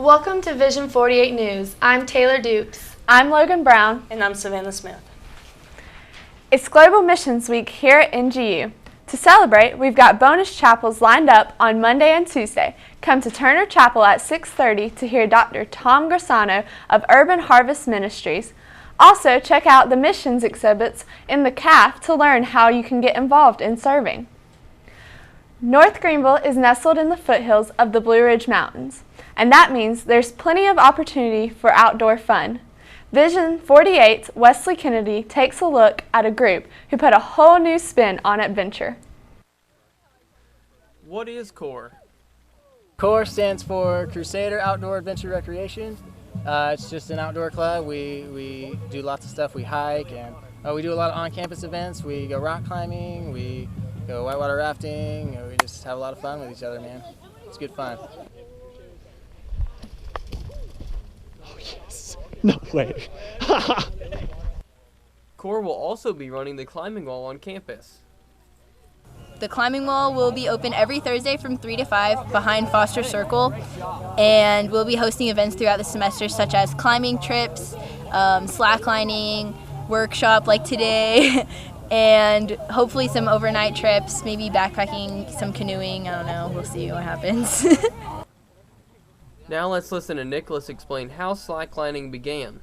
Welcome to Vision 48 News. I'm Taylor Dukes. I'm Logan Brown. And I'm Savannah Smith. It's Global Missions Week here at NGU. To celebrate, we've got bonus chapels lined up on Monday and Tuesday. Come to Turner Chapel at 6:30 to hear Dr. Tom Grassano of Urban Harvest Ministries. Also, check out the missions exhibits in the CAF to learn how you can get involved in serving. North Greenville is nestled in the foothills of the Blue Ridge Mountains, and that means there's plenty of opportunity for outdoor fun. Vision 48's Wesley Kennedy takes a look at a group who put a whole new spin on adventure. What is CORE? CORE stands for Crusader Outdoor Adventure Recreation. It's just an outdoor club. We do lots of stuff. We hike, and we do a lot of on-campus events. We go rock climbing, we go whitewater rafting, and we just have a lot of fun with each other, man. It's good fun. Oh, yes. No way. CORE will also be running the climbing wall on campus. The climbing wall will be open every Thursday from 3 to 5 behind Foster Circle, and we'll be hosting events throughout the semester such as climbing trips, slacklining, workshop like today, and hopefully some overnight trips, maybe backpacking, some canoeing. I don't know. We'll see what happens. Now let's listen to Nicholas explain how slacklining began.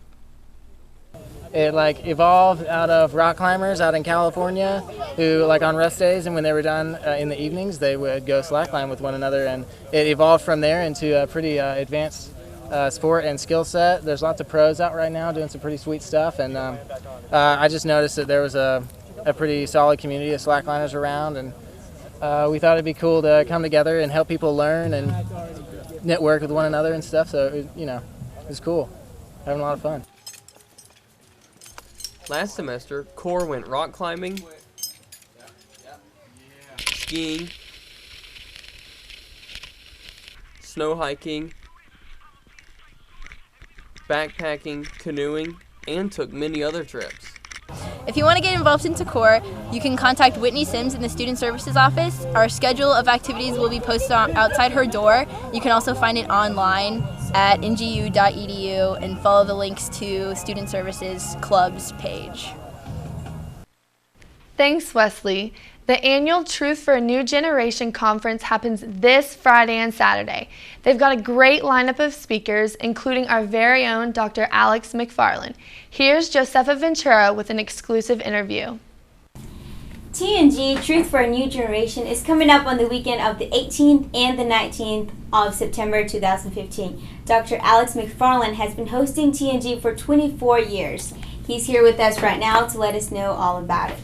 It evolved out of rock climbers out in California who on rest days, and when they were done in the evenings, they would go slackline with one another, and it evolved from there into a pretty advanced sport and skill set. There's lots of pros out right now doing some pretty sweet stuff, and I just noticed that there was a pretty solid community of slackliners around, and we thought it'd be cool to come together and help people learn and network with one another and stuff, so it was cool, having a lot of fun. Last semester, CORE went rock climbing, skiing, snow hiking, backpacking, canoeing, and took many other trips. If you want to get involved into CORE, you can contact Whitney Sims in the Student Services Office. Our schedule of activities will be posted outside her door. You can also find it online at ngu.edu and follow the links to Student Services Club's page. Thanks, Wesley. The annual Truth for a New Generation conference happens this Friday and Saturday. They've got a great lineup of speakers, including our very own Dr. Alex McFarland. Here's Josefa Ventura with an exclusive interview. TNG, Truth for a New Generation, is coming up on the weekend of the 18th and the 19th of September 2015. Dr. Alex McFarland has been hosting TNG for 24 years. He's here with us right now to let us know all about it.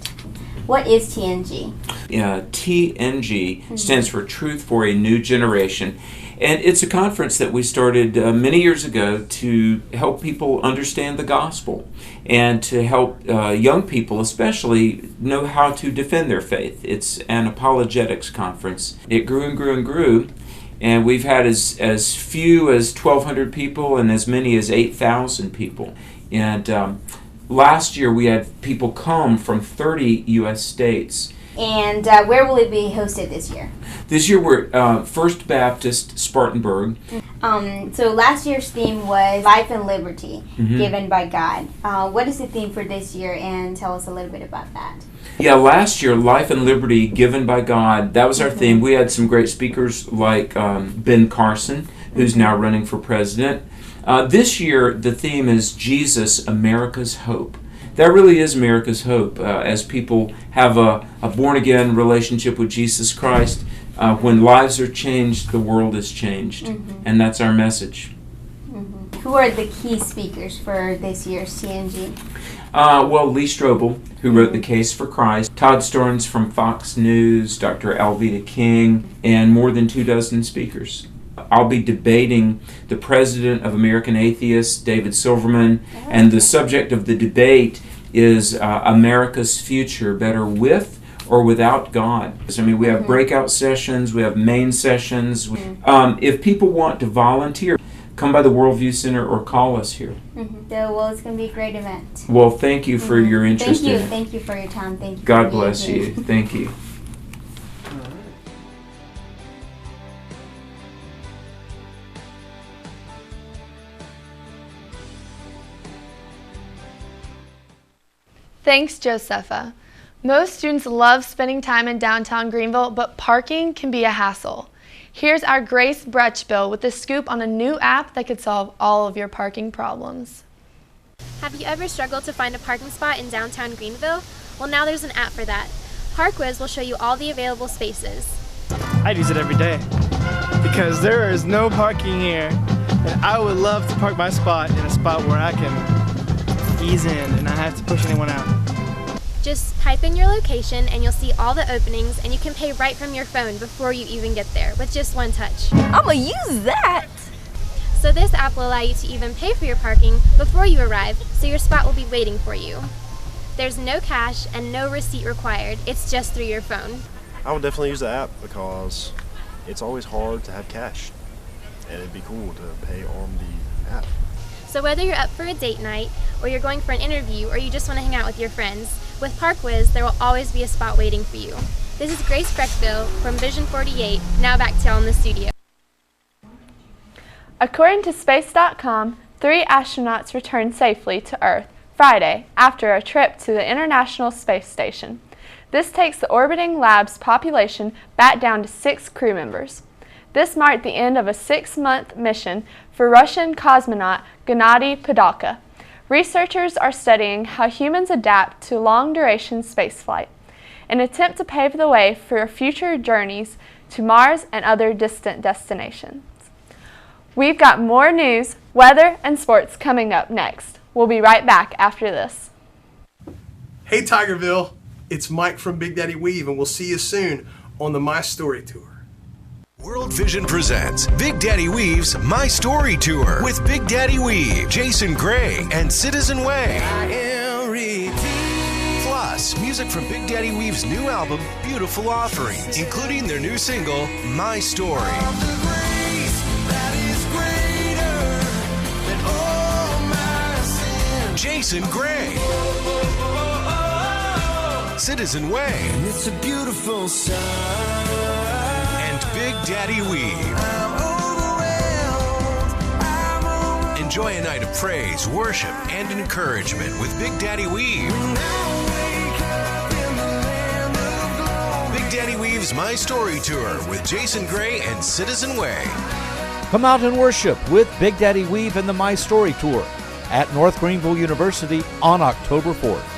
What is TNG? TNG stands for Truth for a New Generation. And it's a conference that we started many years ago to help people understand the gospel and to help young people especially know how to defend their faith. It's an apologetics conference. It grew and grew and grew, and we've had as few as 1,200 people and as many as 8,000 people. And last year we had people come from 30 U.S. states. And where will it be hosted this year? This year we're First Baptist Spartanburg. So last year's theme was Life and Liberty, given by God. What is the theme for this year, and tell us a little bit about that? Yeah, last year, Life and Liberty given by God, that was our theme. We had some great speakers like Ben Carson, who's now running for president. This year, the theme is Jesus, America's Hope. That really is America's hope as people have a born-again relationship with Jesus Christ. When lives are changed, the world is changed. And that's our message. Who are the key speakers for this year's TNG? Well, Lee Strobel, who wrote The Case for Christ, Todd Starnes from Fox News, Dr. Alveda King, and more than 24 speakers. I'll be debating the president of American Atheists, David Silverman, and the subject of the debate is America's future, better with or without God. I mean, we have breakout sessions, we have main sessions. If people want to volunteer, come by the Worldview Center or call us here. Well, it's going to be a great event. Well, thank you for your interest. Thank you for your time. Thank you. God bless you. Thank you. Thanks, Josefa. Most students love spending time in downtown Greenville, but parking can be a hassle. Here's our Grace Brechbill with a scoop on a new app that could solve all of your parking problems. Have you ever struggled to find a parking spot in downtown Greenville? Well, now there's an app for that. ParkWiz will show you all the available spaces. I use it every day because there is no parking here, and I would love to park my spot in a spot where I can ease in and not have to push anyone out. Just type in your location and you'll see all the openings, and you can pay right from your phone before you even get there with just one touch. I'm gonna use that! So this app will allow you to even pay for your parking before you arrive, so your spot will be waiting for you. There's no cash and no receipt required. It's just through your phone. I would definitely use the app because it's always hard to have cash, and it'd be cool to pay on the app. So whether you're up for a date night, or you're going for an interview, or you just want to hang out with your friends, with ParkWiz, there will always be a spot waiting for you. This is Grace Brechbill from Vision 48. Now back to y'all in the studio. According to Space.com, 3 astronauts returned safely to Earth Friday after a trip to the International Space Station. This takes the orbiting lab's population back down to 6 crew members. This marked the end of a 6-month mission for Russian cosmonaut Gennady Padalka. Researchers are studying how humans adapt to long-duration spaceflight, an attempt to pave the way for future journeys to Mars and other distant destinations. We've got more news, weather, and sports coming up next. We'll be right back after this. Hey Tigerville, it's Mike from Big Daddy Weave, and we'll see you soon on the My Story Tour. World Vision presents Big Daddy Weave's My Story Tour with Big Daddy Weave, Jason Gray, and Citizen Way. Plus, music from Big Daddy Weave's new album, Beautiful Offerings, including their new single, My Story. Jason Gray, Citizen Way, it's a beautiful sign, and Big Daddy Weave. Enjoy a night of praise, worship, and encouragement with Big Daddy Weave. Big Daddy Weave's My Story Tour with Jason Gray and Citizen Way. Come out and worship with Big Daddy Weave and the My Story Tour at North Greenville University on October 4th.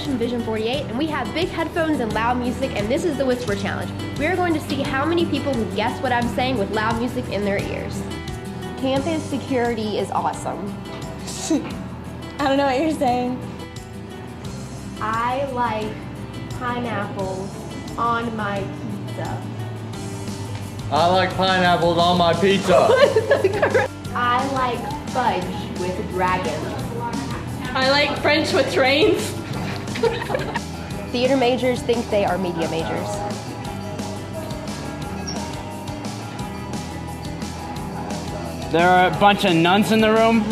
From Vision 48, and we have big headphones and loud music, and this is the Whisper Challenge. We are going to see how many people can guess what I'm saying with loud music in their ears. Campus security is awesome. I don't know what you're saying. I like pineapples on my pizza. I like pineapples on my pizza. I like fudge with dragons. I like French with trains. Theater majors think they are media majors. There are a bunch of nuns in the room.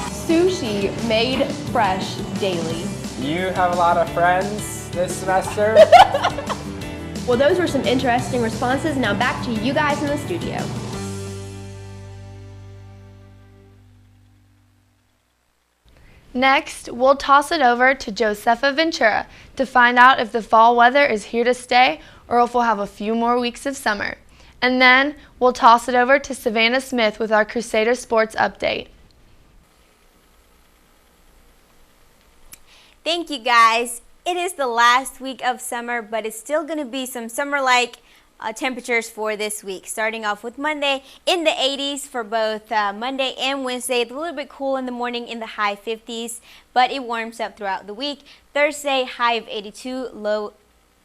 Sushi made fresh daily. You have a lot of friends this semester. Well, those were some interesting responses. Now back to you guys in the studio. Next, we'll toss it over to Josefa Ventura to find out if the fall weather is here to stay or if we'll have a few more weeks of summer. And then we'll toss it over to Savannah Smith with our Crusader Sports Update. Thank you, guys. It is the last week of summer, but it's still going to be some summer-like temperatures for this week. Starting off with Monday in the 80s for both Monday and Wednesday. It's a little bit cool in the morning in the high 50s, but it warms up throughout the week. Thursday, high of 82, low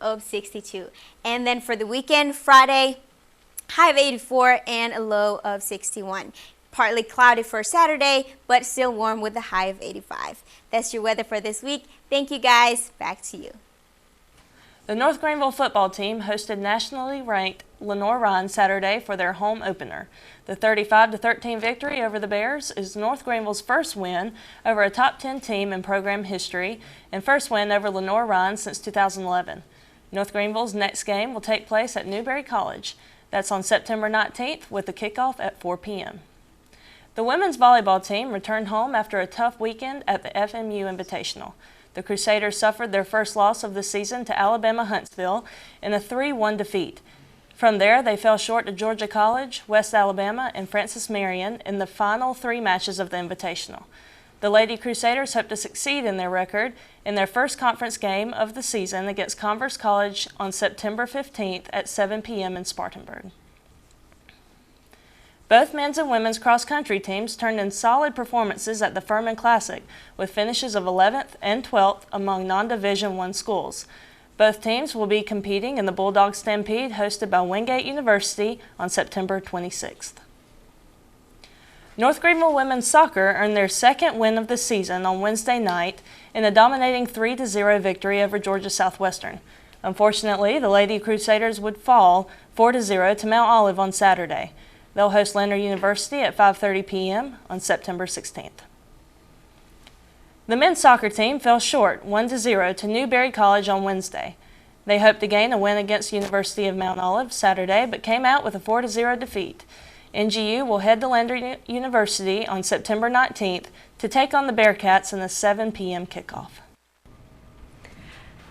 of 62. And then for the weekend, Friday, high of 84 and a low of 61. Partly cloudy for Saturday, but still warm with a high of 85. That's your weather for this week. Thank you, guys. Back to you. The North Greenville football team hosted nationally ranked Lenore-Rhyne Saturday for their home opener. The 35-13 victory over the Bears is North Greenville's first win over a top 10 team in program history and first win over Lenore-Rhyne since 2011. North Greenville's next game will take place at Newberry College. That's on September 19th with the kickoff at 4 p.m. The women's volleyball team returned home after a tough weekend at the FMU Invitational. The Crusaders suffered their first loss of the season to Alabama Huntsville in a 3-1 defeat. From there, they fell short to Georgia College, West Alabama, and Francis Marion in the final 3 matches of the Invitational. The Lady Crusaders hope to succeed in their record in their first conference game of the season against Converse College on September 15th at 7 p.m. in Spartanburg. Both men's and women's cross-country teams turned in solid performances at the Furman Classic, with finishes of 11th and 12th among non-Division I schools. Both teams will be competing in the Bulldog Stampede hosted by Wingate University on September 26th. North Greenville women's soccer earned their second win of the season on Wednesday night in a dominating 3-0 victory over Georgia Southwestern. Unfortunately, the Lady Crusaders would fall 4-0 to Mount Olive on Saturday. They'll host Lander University at 5:30 p.m. on September 16th. The men's soccer team fell short 1-0 to Newberry College on Wednesday. They hoped to gain a win against University of Mount Olive Saturday, but came out with a 4-0 defeat. NGU will head to Lander University on September 19th to take on the Bearcats in the 7 p.m. kickoff.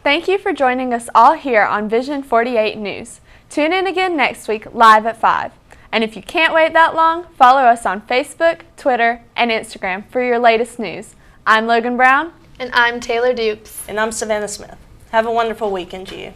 Thank you for joining us all here on Vision 48 News. Tune in again next week live at 5. And if you can't wait that long, follow us on Facebook, Twitter, and Instagram for your latest news. I'm Logan Brown. And I'm Taylor Dupes. And I'm Savannah Smith. Have a wonderful weekend, GU.